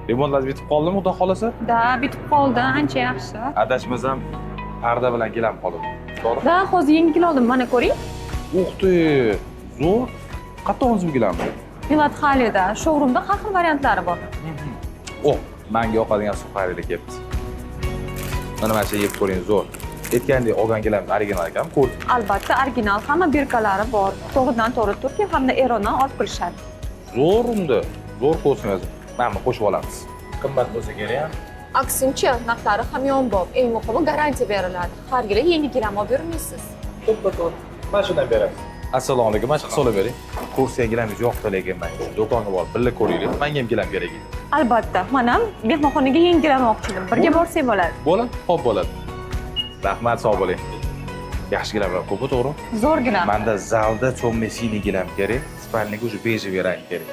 Limonlar bitib qoldimi, xudo xolasa? Da, bitib qoldi, ancha yaxshi. Adashmasam, parda bilan kelam qoldim. To'g'ri? Da, hozir yengil oldim, mana ko'ring. Uxti, zo'r. Qattiq o'zim kelammi? Millat Xalida, showroomda har xil variantlari bor. Oh, menga yoqadigan suxariylar kelibdi. Mana mana shu yeb ko'ring, zo'r. Aytgandek olgan kelamiz, original ekan, ko'r. Albatta, original hamma birkalari bor. To'g'ridan-to'g'ri Turkiya hamda Erondan olib kelishadi. Zo'r unda. Zo'r ko'rsangiz, mana qo'shib olamiz. Qimmat bo'lsa kerak ham. Aksincha, narxlari hamyonbop. Eng muhimi garantiya beriladi. Har yili yangi gilam olib yurmaysiz. To'ppa-to'g'ri. Mana shundan beramiz. Assalomu alaykum, mana shu hisoblab bering. Kursiga gilamingiz yo'qdi lekin men do'konga borib birga ko'raylik. Menga ham gilam kerak edi. Albatta, mana mehmonxonaga yangi gilam olmoqchidim. Birga borsak bo'ladi. Bo'ladi, xo'p bo'ladi. Rahmat, sog' bo'ling. Yaxshi gilamlar ko'pmi, to'g'ri? Zo'r gilam. Menda zalda cho'mma siniy gilam kerak, spalniga o'sha bejiviy rang kerak.